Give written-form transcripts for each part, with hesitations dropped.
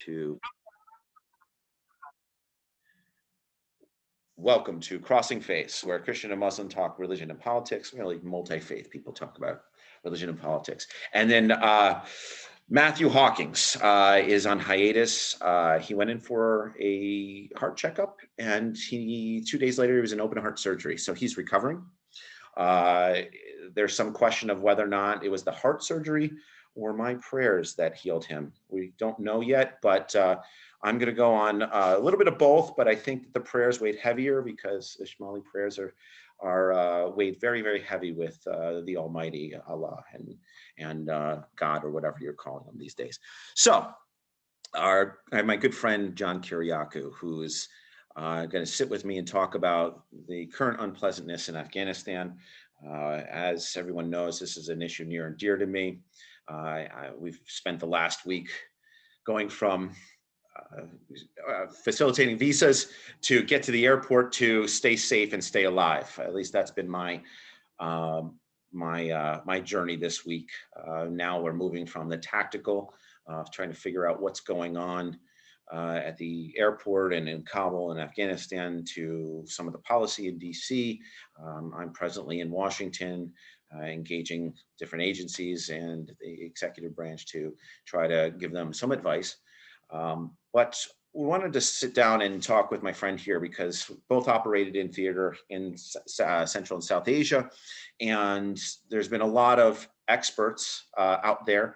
to welcome to Crossing Faiths, where Christian and Muslim talk religion and politics. Really multi-faith people talk about religion and politics. And then Matthew Hawkins is on hiatus. He went in for a heart checkup, and 2 days later, he was in open heart surgery. So he's recovering. There's some question of whether or not it was the heart surgery or my prayers that healed him. We don't know yet, but I'm going to go on a little bit of both, but I think that the prayers weighed heavier because Ismaili prayers are weighed very, very heavy with the Almighty Allah and God, or whatever you're calling them these days. So I have my good friend John Kiriakou, who is going to sit with me and talk about the current unpleasantness in Afghanistan. As everyone knows, this is an issue near and dear to me. We've spent the last week going from facilitating visas to get to the airport to stay safe and stay alive. At least that's been my journey this week. Now we're moving from the tactical of trying to figure out what's going on at the airport and in Kabul and Afghanistan to some of the policy in DC. I'm presently in Washington, engaging different agencies and the executive branch to try to give them some advice. But we wanted to sit down and talk with my friend here because both operated in theater in Central and South Asia. And there's been a lot of experts out there.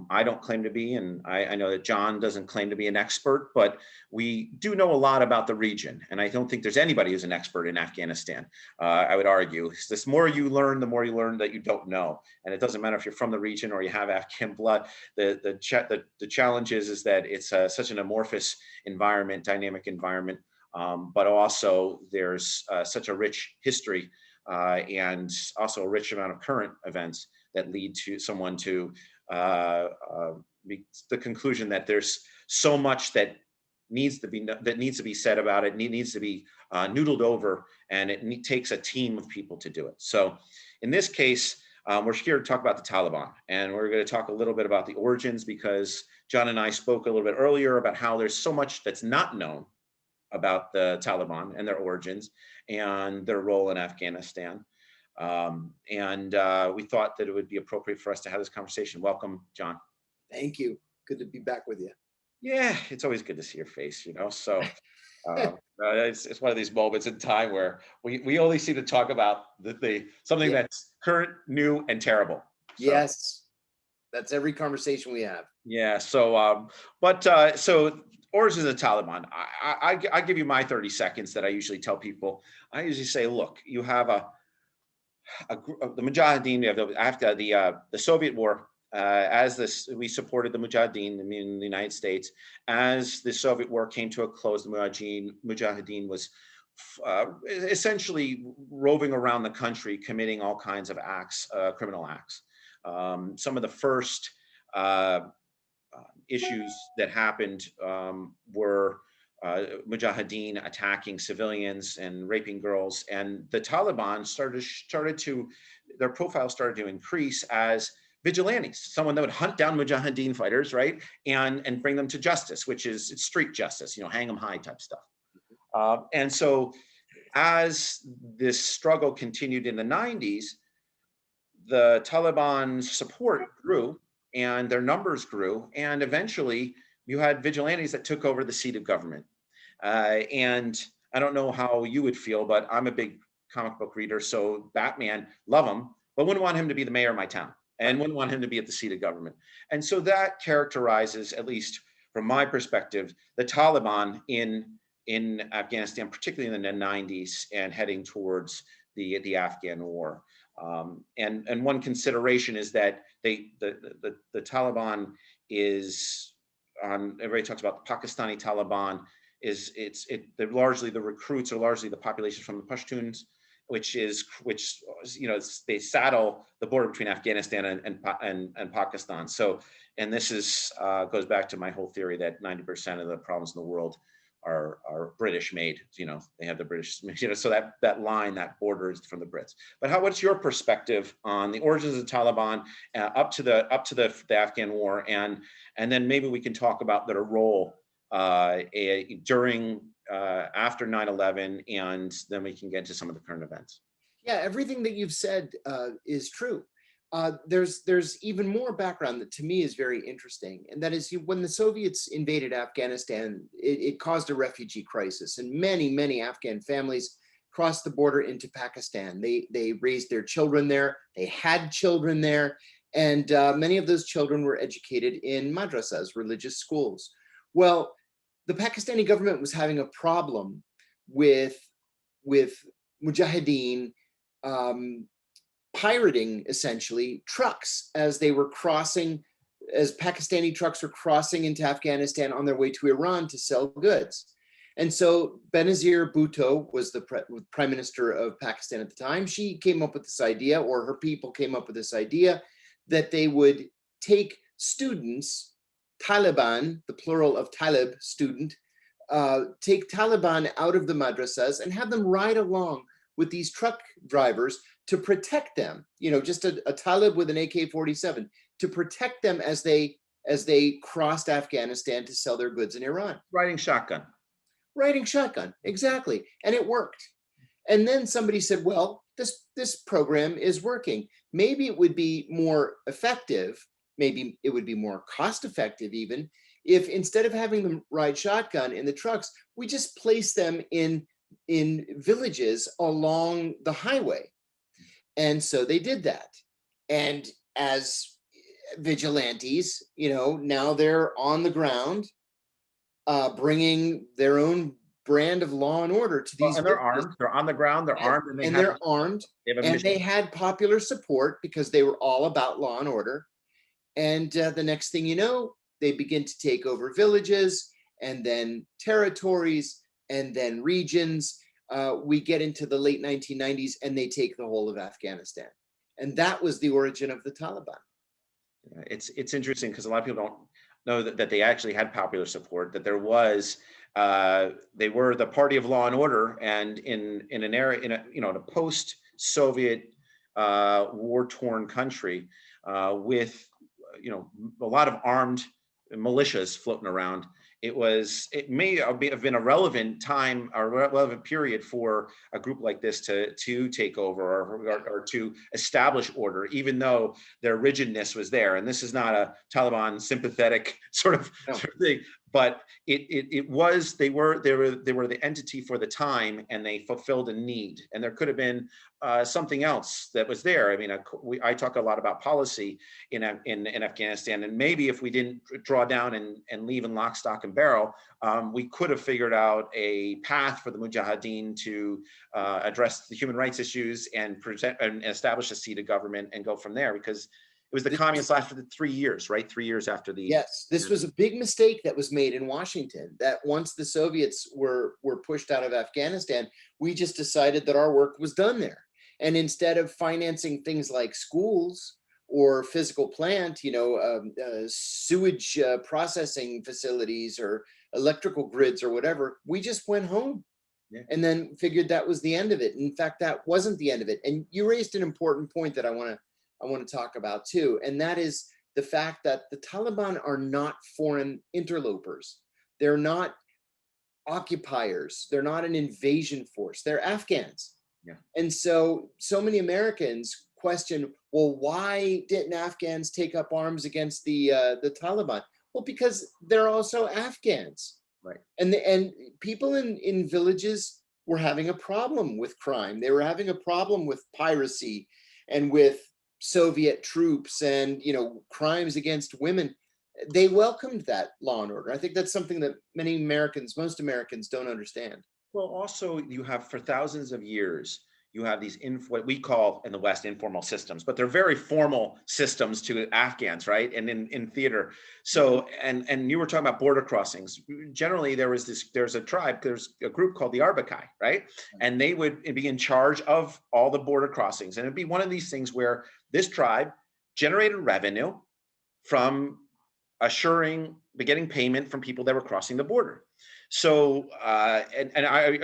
I don't claim to be, and I know that John doesn't claim to be an expert, but we do know a lot about the region. And I don't think there's anybody who's an expert in Afghanistan. I would argue the more you learn that you don't know. And it doesn't matter if you're from the region or you have Afghan blood. The challenge is that it's such an amorphous environment, dynamic environment, but also there's such a rich history and also a rich amount of current events that lead to someone to the conclusion that there's so much that needs to be said about it, needs to be noodled over, and it takes a team of people to do it. So in this case, we're here to talk about the Taliban, and we're going to talk a little bit about the origins, because John and I spoke a little bit earlier about how there's so much that's not known about the Taliban and their origins and their role in Afghanistan. We thought that it would be appropriate for us to have this conversation. Welcome, John. Thank you. Good to be back with you. Yeah, it's always good to see your face, So it's one of these moments in time where we only seem to talk about something that's current, new, and terrible. So, yes, that's every conversation we have. Yeah. So, so origins of the Taliban. I give you my 30 seconds that I usually tell people. I usually say, look, you have the Mujahideen, after the Soviet war, we supported the Mujahideen in the United States. As the Soviet war came to a close, the Mujahideen was essentially roving around the country, committing all kinds of acts, criminal acts. Some of the first issues that happened were Mujahideen attacking civilians and raping girls, and the Taliban their profile started to increase as vigilantes, someone that would hunt down Mujahideen fighters, right, and bring them to justice, which is street justice, hang them high type stuff. And so, as this struggle continued in the 90s, the Taliban's support grew and their numbers grew, and eventually you had vigilantes that took over the seat of government. And I don't know how you would feel, but I'm a big comic book reader, so Batman, love him, but wouldn't want him to be the mayor of my town, and wouldn't want him to be at the seat of government. And so that characterizes, at least from my perspective, the Taliban in Afghanistan, particularly in the 90s and heading towards the Afghan war. And one consideration is that the Taliban is on. Everybody talks about the Pakistani Taliban. Largely the recruits are largely the population from the Pashtuns, which they saddle the border between Afghanistan and Pakistan. So, and this goes back to my whole theory that 90% of the problems in the world are British made. You know, they have the British, you know, so that line, that border is from the Brits. But what's your perspective on the origins of the Taliban up to the Afghan war, and then maybe we can talk about their role during after 9/11, and then we can get to some of the current events. Yeah, everything that you've said is true. There's even more background that to me is very interesting, and that is when the Soviets invaded Afghanistan, it caused a refugee crisis, and many Afghan families crossed the border into Pakistan. They raised their children there, they had children there, and many of those children were educated in madrasas, religious schools. Well, the Pakistani government was having a problem with mujahideen pirating essentially trucks as they were crossing, as Pakistani trucks were crossing into Afghanistan on their way to Iran to sell goods. And so Benazir Bhutto was the prime minister of Pakistan at the time. She came up with this idea, or her people came up with this idea, that they would take students, Taliban, the plural of Talib, student, take Taliban out of the madrasas and have them ride along with these truck drivers to protect them, you know, just a Talib with an AK-47 to protect them as they crossed Afghanistan to sell their goods in Iran. Riding shotgun. Riding shotgun, exactly. And it worked. And then somebody said, well, this program is working. Maybe it would be more effective, maybe it would be more cost effective even, if instead of having them ride shotgun in the trucks, we just place them in villages along the highway. And so they did that. And as vigilantes, you know, now they're on the ground, bringing their own brand of law and order to these. And they're armed. They're on the ground. They're armed, and they're armed. And they had popular support because they were all about law and order. And the next thing you know, they begin to take over villages, and then territories, and then regions. We get into the late 1990s and they take the whole of Afghanistan. And that was the origin of the Taliban. It's interesting because a lot of people don't know that they actually had popular support, that there was, they were the party of law and order. And in an era, in a post-Soviet war-torn country with, a lot of armed militias floating around, it may have been a relevant time or relevant period for a group like this to take over or to establish order, even though their rigidness was there. And this is not a Taliban sympathetic sort of thing, but they were the entity for the time, and they fulfilled a need. And there could have been something else that was there. I mean, I talk a lot about policy in Afghanistan, and maybe if we didn't draw down and leave in lock, stock, and barrel, we could have figured out a path for the Mujahideen to address the human rights issues and present and establish a seat of government and go from there, because it was the communists lasted 3 years, right? 3 years after the. Yes, this was a big mistake that was made in Washington, that once the Soviets were pushed out of Afghanistan, we just decided that our work was done there. And instead of financing things like schools or physical plant, sewage processing facilities or electrical grids or whatever, we just went home. Yeah. And then figured that was the end of it. In fact, that wasn't the end of it. And you raised an important point that I want to talk about too, and that is the fact that the Taliban are not foreign interlopers. They're not occupiers. They're not an invasion force. They're Afghans. Yeah. And so many Americans question, well, why didn't Afghans take up arms against the Taliban? Well, because they're also Afghans. Right. And people in villages were having a problem with crime. They were having a problem with piracy and with Soviet troops and, crimes against women. They welcomed that law and order. I think that's something that most Americans don't understand. Well, also you have, for thousands of years, you have these what we call in the West informal systems, but they're very formal systems to Afghans, right? And in theater. So, and you were talking about border crossings. Generally, there's a group called the Arbakai, right? And they would be in charge of all the border crossings. And it'd be one of these things where this tribe generated revenue from assuring getting payment from people that were crossing the border. So,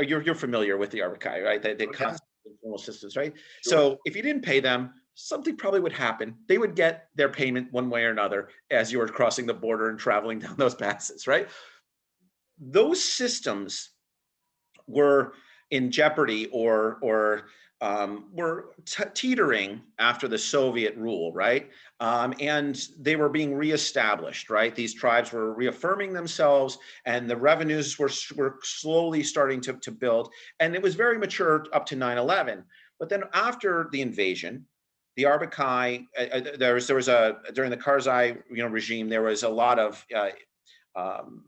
you're familiar with the Arbakai, right? The Oh, yeah. concept of informal systems, right? Sure. So if you didn't pay them, something probably would happen. They would get their payment one way or another as you were crossing the border and traveling down those passes, right? Those systems were in jeopardy or were teetering after the Soviet rule, right? And they were being reestablished, right? These tribes were reaffirming themselves, and the revenues were slowly starting to build. And it was very mature up to 9/11. But then after the invasion, the Arbakai, there was a during the Karzai regime, there was a lot of um,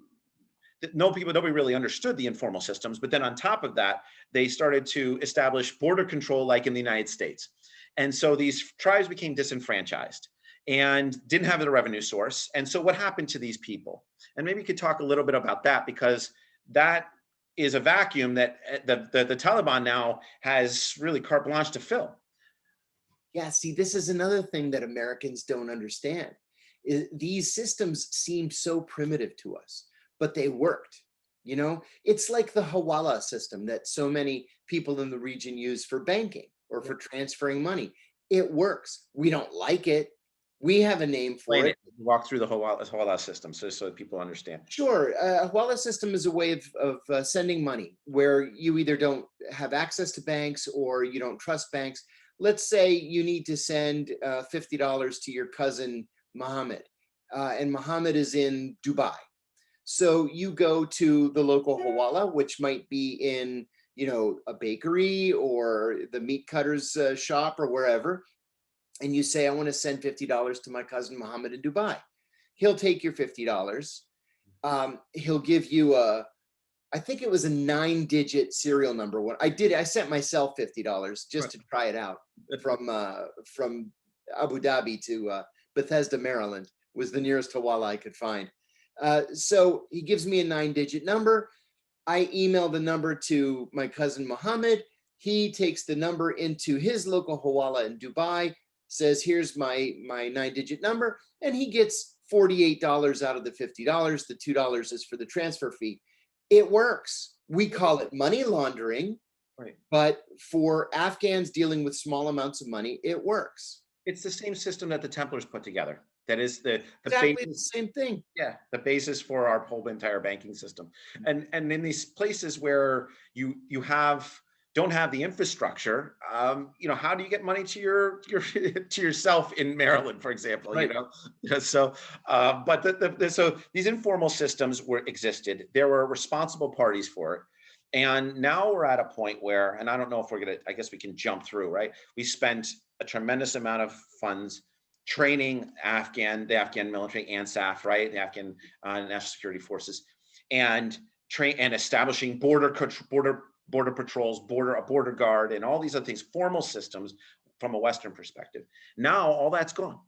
nobody really understood the informal systems. But then on top of that, they started to establish border control like in the United States. And so these tribes became disenfranchised and didn't have the revenue source. And so what happened to these people? And maybe you could talk a little bit about that, because that is a vacuum that the Taliban now has really carte blanche to fill. Yeah, see, this is another thing that Americans don't understand. These systems seem so primitive to us, but they worked. It's like the Hawala system that so many people in the region use for banking or for transferring money. It works. We don't like it. We have a name for Explain it. it. Walk through the Hawala system so that people understand. Sure. A Hawala system is a way of sending money where you either don't have access to banks or you don't trust banks. Let's say you need to send $50 to your cousin Mohammed, and Mohammed is in Dubai. So you go to the local Hawala, which might be in, a bakery or the meat cutter's shop or wherever, and you say, I want to send $50 to my cousin Mohammed in Dubai. He'll take your $50. He'll give you I think it was a 9-digit serial number. I sent myself $50 just to try it out from Abu Dhabi to Bethesda, Maryland was the nearest Hawala I could find. So he gives me a 9-digit number. I email the number to my cousin Mohammed. He takes the number into his local Hawala in Dubai, says, here's my 9-digit number, and he gets $48 out of the $50. The $2 is for the transfer fee. It works. We call it money laundering, Right. but for Afghans dealing with small amounts of money, it works. It's the same system that the Templars put together. That is the Exactly the basis. same thing. Yeah, the basis for our whole entire banking system. And in these places where you don't have the infrastructure, how do you get money to your to yourself in Maryland, for example? Right. So so these informal systems existed. There were responsible parties for it. And now we're at a point where, and I don't know if I guess we can jump through, right? We spent a tremendous amount of funds training the Afghan military and SAF, right? The Afghan national security forces, and establishing border patrols, a border guard, and all these other things, formal systems from a Western perspective. Now all that's gone.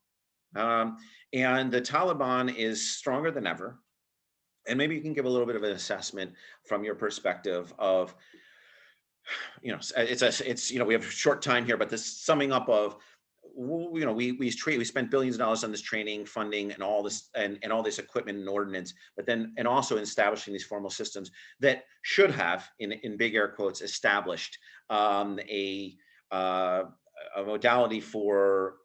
And the Taliban is stronger than ever. And maybe you can give a little bit of an assessment from your perspective of, we have short time here, but this summing up of, we spent billions of dollars on this training, funding, and all this and all this equipment and ordnance, but then and also establishing these formal systems that should have, in big air quotes, established a modality for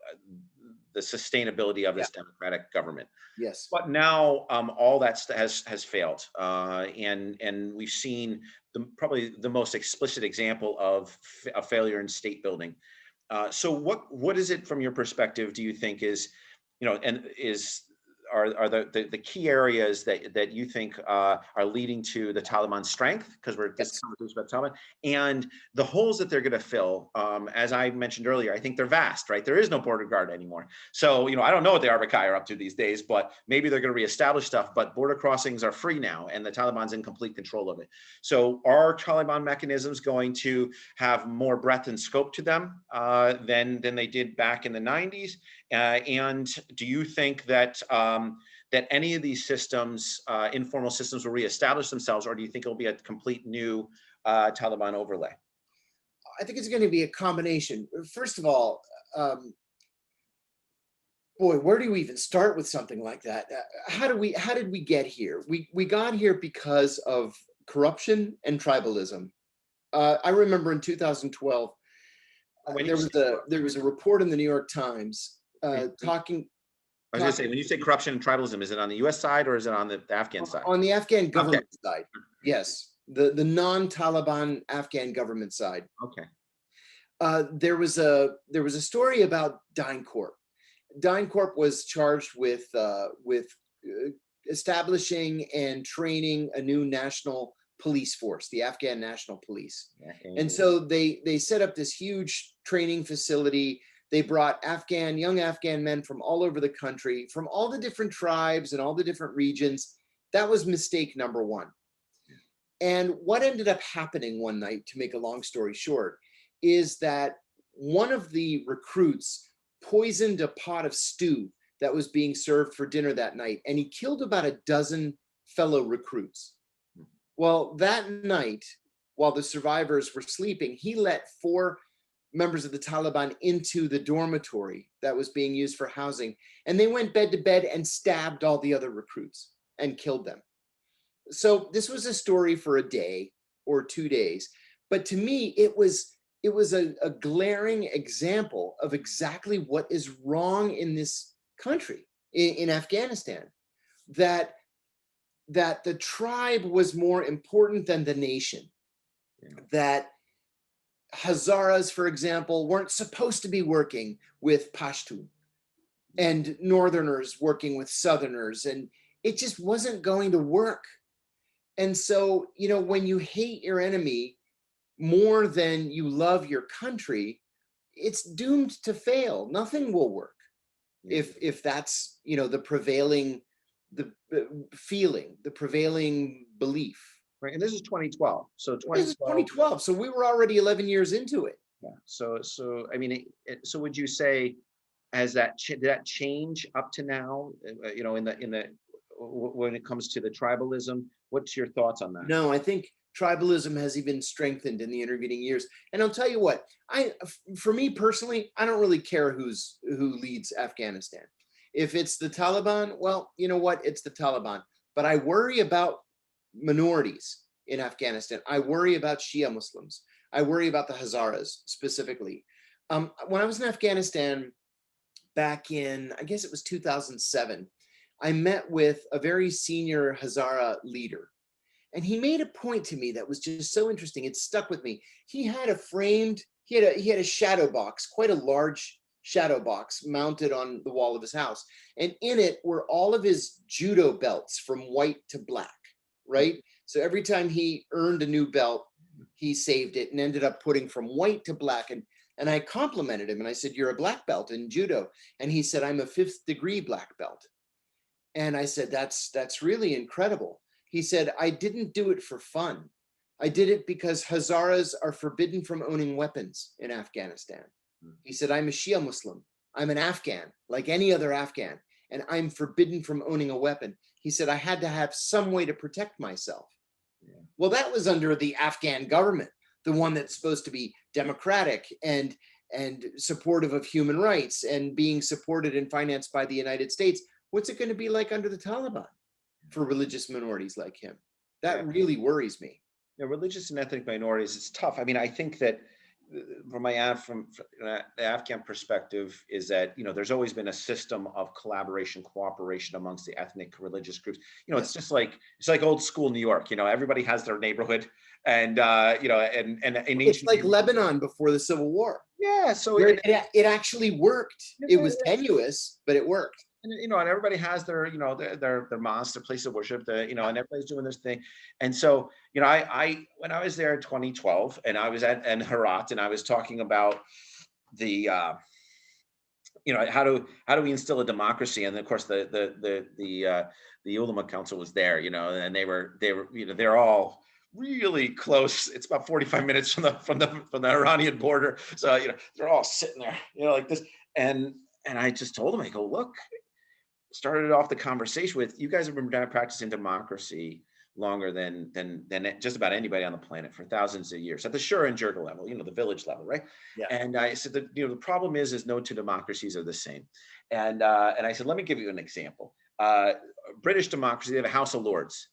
the sustainability of this democratic government. Yes. But now all that has failed, and we've seen probably the most explicit example of a failure in state building. So what is it from your perspective, do you think are the key areas that you think are leading to the Taliban's strength? Because we're this conversation about Taliban, and the holes that they're going to fill. As I mentioned earlier, I think they're vast, right? There is no border guard anymore. So I don't know what the Arbakai are up to these days, but maybe they're going to reestablish stuff. But border crossings are free now, and the Taliban's in complete control of it. So are Taliban mechanisms going to have more breadth and scope to them than they did back in the 90s? And do you think that that any of these systems, informal systems, will reestablish themselves, or do you think it'll be a complete new Taliban overlay? I think it's going to be a combination. First of all, Boy, where do we even start with something like that? How did we get here? We got here because of corruption and tribalism. I remember in 2012, When you there say, was a report in the New York Times when- talking I was going to say, when you say corruption and tribalism, is it on the U.S. side or is it on the Afghan side? on the Afghan Okay. government side. Yes, the non-Taliban Afghan government side. Okay. There was a story about DynCorp. DynCorp was charged with establishing and training a new national police force, the Afghan National Police. And so they set up this huge training facility. They brought young Afghan men from all over the country, from all the different tribes and all the different regions. That was mistake number one. And what ended up happening one night, to make a long story short, is that one of the recruits poisoned a pot of stew that was being served for dinner that night, and he killed about a dozen fellow recruits. Well, that night, while the survivors were sleeping, he let 4 members of the Taliban into the dormitory that was being used for housing, and they went bed to bed and stabbed all the other recruits and killed them. So this was a story for a day or 2 days, but to me, it was a glaring example of exactly what is wrong in this country, in Afghanistan, that the tribe was more important than the nation. Yeah. That Hazaras, for example, weren't supposed to be working with Pashtun, and Northerners working with Southerners, and it just wasn't going to work. And so, when you hate your enemy more than you love your country, it's doomed to fail. Nothing will work if that's the prevailing feeling, the prevailing belief. Right, and this is 2012. So This is 2012, so we were already 11 years into it. Yeah. So I mean, so would you say, did that change up to now? When it comes to the tribalism, what's your thoughts on that? No, I think tribalism has even strengthened in the intervening years. And I'll tell you what, for me personally, I don't really care who leads Afghanistan. If it's the Taliban, well, you know what? It's the Taliban. But I worry about minorities in Afghanistan. I worry about Shia Muslims. I worry about the Hazaras specifically. When I was in Afghanistan back in, I guess it was 2007, I met with a very senior Hazara leader. And he made a point to me that was just so interesting. It stuck with me. He had a shadow box, quite a large shadow box mounted on the wall of his house. And in it were all of his judo belts from white to black, right? So every time he earned a new belt, he saved it and ended up putting from white to black. And I complimented him and I said, "You're a black belt in judo." And he said, "I'm a 5th degree black belt." And I said, that's really incredible. He said, "I didn't do it for fun. I did it because Hazaras are forbidden from owning weapons in Afghanistan." He said, "I'm a Shia Muslim. I'm an Afghan, like any other Afghan, and I'm forbidden from owning a weapon." He said, "I had to have some way to protect myself." Yeah. Well, that was under the Afghan government, the one that's supposed to be democratic and supportive of human rights and being supported and financed by the United States. What's it going to be like under the Taliban for religious minorities like him? That really worries me. Religious and ethnic minorities, it's tough. I mean, I think that from the Afghan perspective is that, there's always been a system of collaboration, cooperation amongst the ethnic religious groups. It's just like, old school New York, everybody has their neighborhood and, and it's like Lebanon before the Civil War. Yeah. So it actually worked. It was tenuous, but it worked. And everybody has their their mosque, their place of worship, and everybody's doing this thing. And so I when I was there in 2012 and I was at Herat and I was talking about the how do we instill a democracy, and of course the ulama council was there, and they were they're all really close. It's about 45 minutes from the Iranian border, so they're all sitting there like this, and I just told them, I go, look, started off the conversation with, you guys have been practicing democracy longer than just about anybody on the planet for thousands of years at the Shura and Jirga level, the village level, right? Yeah. And I said that the problem is no two democracies are the same, And I said, let me give you an example. British democracy, they have a House of Lords.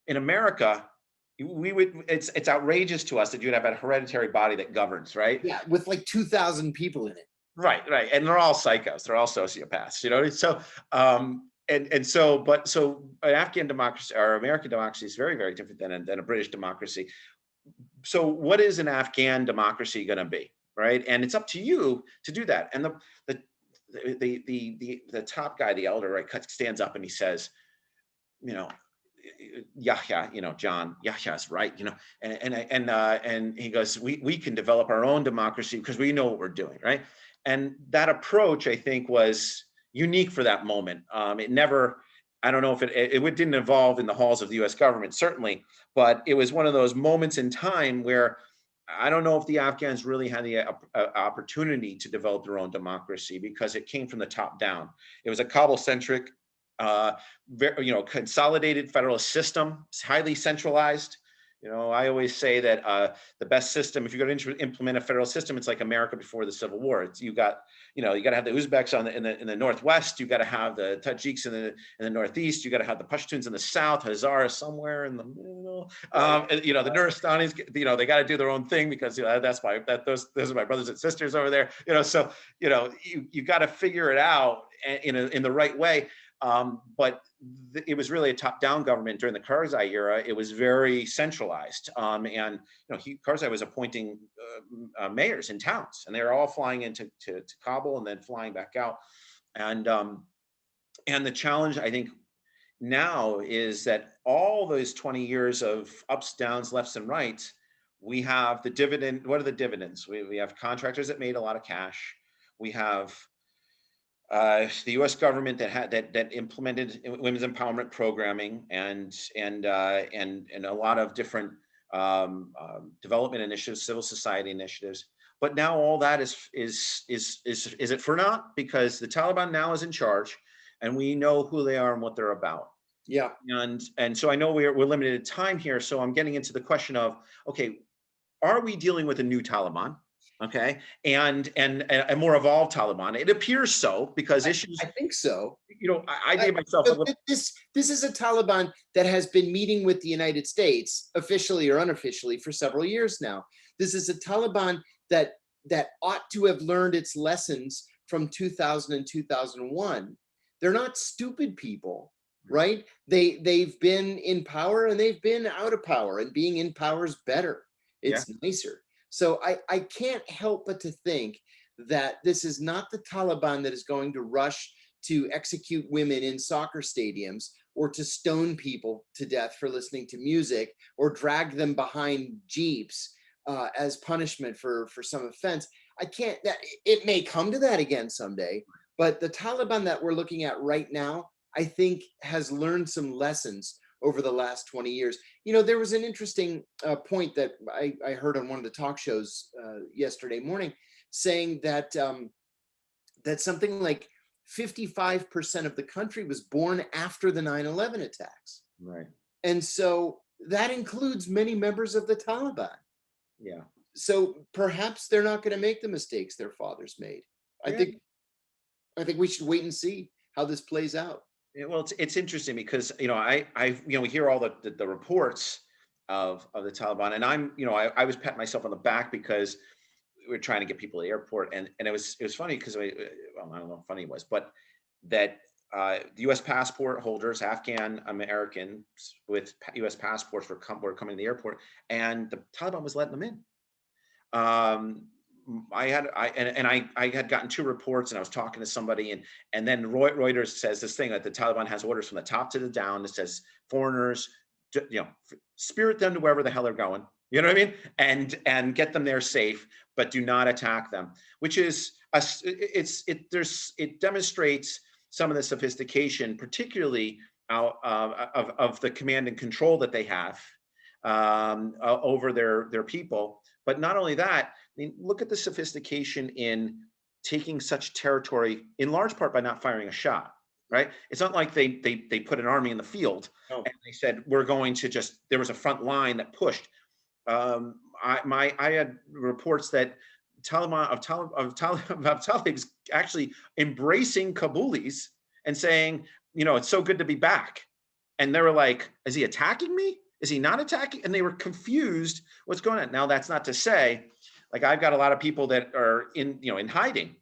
In America, it's outrageous to us that you'd have a hereditary body that governs, right? Yeah, with like 2,000 people in it. Right, right. And they're all psychos, they're all sociopaths, you know. So so an Afghan democracy or American democracy is very, very different than a British democracy. So what is an Afghan democracy going to be, right? And it's up to you to do that. And the the top guy, the elder, right, stands up and he says, you know, Yahya, John, Yahya's right, and he goes, we can develop our own democracy because we know what we're doing, right? And that approach, I think, was unique for that moment. It never, I don't know if it didn't evolve in the halls of the U.S. government, certainly, but it was one of those moments in time where I don't know if the Afghans really had the opportunity to develop their own democracy because it came from the top down. It was a Kabul-centric, consolidated federalist system. It's highly centralized. I always say that the best system, if you're going to implement a federal system, it's like America before the Civil War. You got to have the Uzbeks in the northwest. You got to have the Tajiks in the northeast. You got to have the Pashtuns in the south. Hazara somewhere in the middle. The Nuristanis, they got to do their own thing because those are my brothers and sisters over there. So you got to figure it out in the right way. But it was really a top-down government during the Karzai era. It was very centralized, and Karzai was appointing mayors in towns, and they were all flying into Kabul and then flying back out. And the challenge, I think, now is that all those 20 years of ups, downs, lefts, and rights, we have the dividend. What are the dividends? We have contractors that made a lot of cash. We have the U.S. government that implemented women's empowerment programming and a lot of different development initiatives, civil society initiatives. But now all that is it for naught because the Taliban now is in charge, and we know who they are and what they're about. Yeah. And so I know we're limited in time here, so I'm getting into the question of, okay, are we dealing with a new Taliban? Okay, and a more evolved Taliban. It appears so because issues. I think so. I gave myself a little. This is a Taliban that has been meeting with the United States, officially or unofficially, for several years now. This is a Taliban that ought to have learned its lessons from 2000 and 2001. They're not stupid people, right? They've been in power and they've been out of power, and being in power is better. It's nicer. So I can't help but to think that this is not the Taliban that is going to rush to execute women in soccer stadiums or to stone people to death for listening to music or drag them behind jeeps as punishment for some offense. It may come to that again someday, but the Taliban that we're looking at right now, I think, has learned some lessons over the last 20 years. There was an interesting point that I heard on one of the talk shows yesterday morning, saying that that something like 55% of the country was born after the 9/11 attacks. Right. And so that includes many members of the Taliban. Yeah. So perhaps they're not going to make the mistakes their fathers made. I think we should wait and see how this plays out. Yeah, well, it's interesting because we hear all the reports of the Taliban, and I was patting myself on the back because we were trying to get people to the airport, and it was funny because I don't know how funny it was, but that the U.S. passport holders, Afghan Americans with U.S. passports were coming to the airport, and the Taliban was letting them in. I had gotten 2 reports, and I was talking to somebody, and then Reuters says this thing that the Taliban has orders from the top to the down that says foreigners, spirit them to wherever the hell they're going, you know what I mean, and get them there safe, but do not attack them. Which is it demonstrates some of the sophistication, particularly of the command and control that they have over their people. But not only that, I mean, look at the sophistication in taking such territory, in large part by not firing a shot, right? It's not like they put an army in the field and they said, we're going to there was a front line that pushed. I had reports that Talibs actually embracing Kabulis and saying, it's so good to be back. And they were like, is he attacking me? Is he not attacking? And they were confused what's going on. Now, that's not to say, like, I've got a lot of people that are in hiding,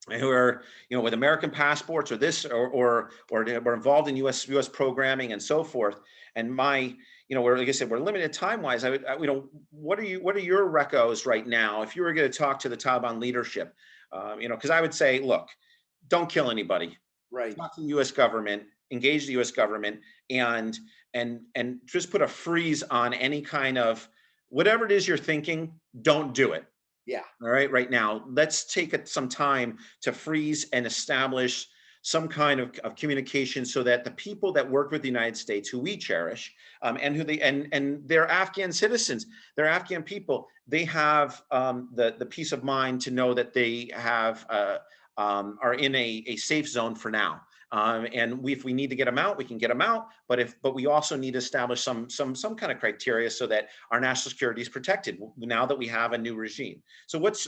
who are, with American passports or this, or were involved in US programming and so forth. And like I said, we're limited time wise. What are your recos right now if you were going to talk to the Taliban leadership? Because I would say, look, don't kill anybody. Right. Talk to the U.S. government, engage the U.S. government, and just put a freeze on any kind of whatever it is you're thinking. Don't do it. Yeah. All right. Right now, let's take some time to freeze and establish some kind of communication so that the people that work with the United States, who we cherish, and who and they're Afghan citizens, they're Afghan people, they have the peace of mind to know that they have are in a safe zone for now. And if we need to get them out, we can get them out. But we also need to establish some kind of criteria so that our national security is protected now that we have a new regime. So what's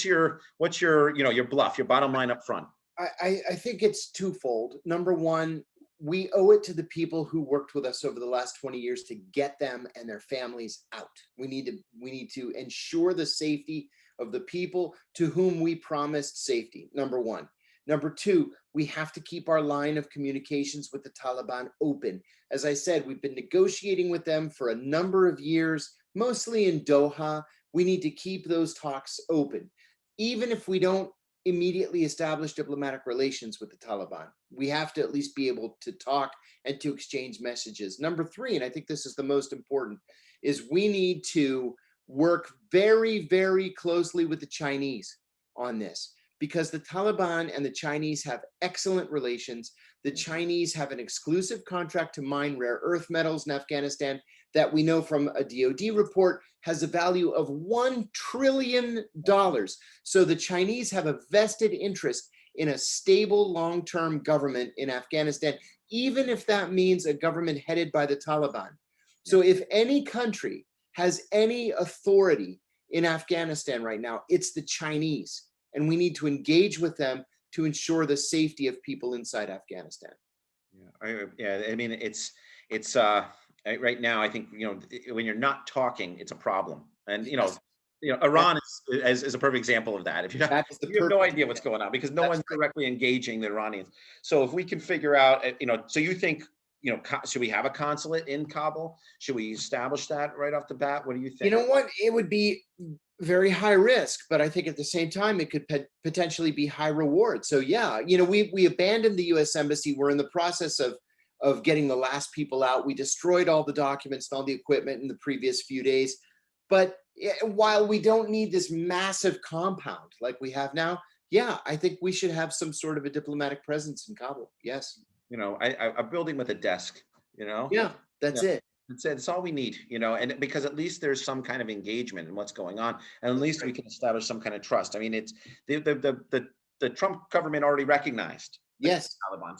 your your bluff, your bottom line up front? I think it's twofold. Number one, we owe it to the people who worked with us over the last 20 years to get them and their families out. We need to ensure the safety of the people to whom we promised safety. Number one. Number two, we have to keep our line of communications with the Taliban open. As I said, we've been negotiating with them for a number of years, mostly in Doha. We need to keep those talks open. Even if we don't immediately establish diplomatic relations with the Taliban, we have to at least be able to talk and to exchange messages. Number three, and I think this is the most important, is we need to work very, very closely with the Chinese on this, because the Taliban and the Chinese have excellent relations. The Chinese have an exclusive contract to mine rare earth metals in Afghanistan that we know from a DoD report has a value of $1 trillion. So the Chinese have a vested interest in a stable long-term government in Afghanistan, even if that means a government headed by the Taliban. So if any country has any authority in Afghanistan right now, it's the Chinese. And we need to engage with them to ensure the safety of people inside Afghanistan. I mean, it's right now, I think, when you're not talking, it's a problem. And, Iran is a perfect example of that. If you're not, you have no idea what's going on because no one's directly engaging the Iranians. So if we can figure out, so you think, should we have a consulate in Kabul? Should we establish that right off the bat? What do you think? You know what? It would be very high risk, but I think at the same time, it could potentially be high reward. So yeah, we abandoned the U.S. Embassy. We're in the process of getting the last people out. We destroyed all the documents and all the equipment in the previous few days. But while we don't need this massive compound like we have now, yeah, I think we should have some sort of a diplomatic presence in Kabul. Yes. A building with a desk, Yeah, that's it. That's all we need, and because at least there's some kind of engagement in what's going on, and at least we can establish some kind of trust. I mean, it's the Trump government already recognized the Taliban,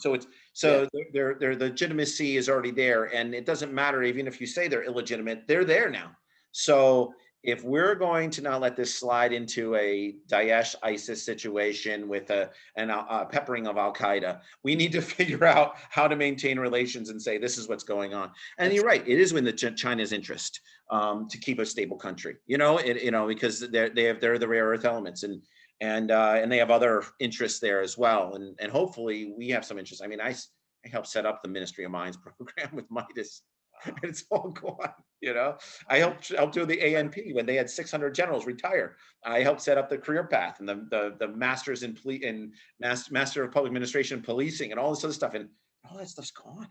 so their legitimacy is already there, and it doesn't matter even if you say they're illegitimate, they're there now. So if we're going to not let this slide into a Daesh ISIS situation with a peppering of Al Qaeda, we need to figure out how to maintain relations and say this is what's going on. And you're right, it is within China's interest to keep a stable country. Because they're the rare earth elements and they have other interests there as well. And hopefully we have some interest. I mean, I helped set up the Ministry of Mines program with Midas. And it's all gone, I helped do the ANP when they had 600 generals retire. I helped set up the career path and the masters in master of public administration, policing, and all this other stuff, and all that stuff's gone.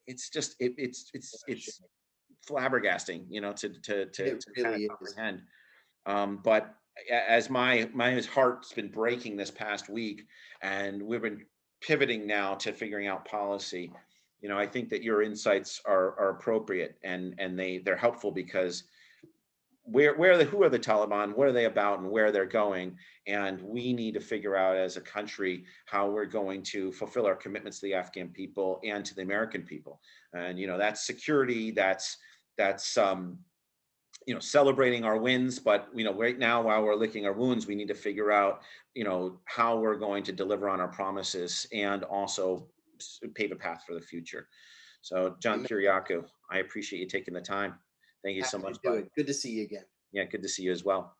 It's just it's flabbergasting, to really comprehend. But as my heart's been breaking this past week, and we've been pivoting now to figuring out policy. I think that your insights are appropriate and they're helpful because who are the Taliban, what are they about, and where they're going, and we need to figure out as a country how we're going to fulfill our commitments to the Afghan people and to the American people. And that's security, that's celebrating our wins, but right now, while we're licking our wounds, we need to figure out how we're going to deliver on our promises and also pave a path for the future. So, John Amen. Kiriakou, I appreciate you taking the time. Thank you so Happy to much, do buddy. it. Good to see you again. Yeah, good to see you as well.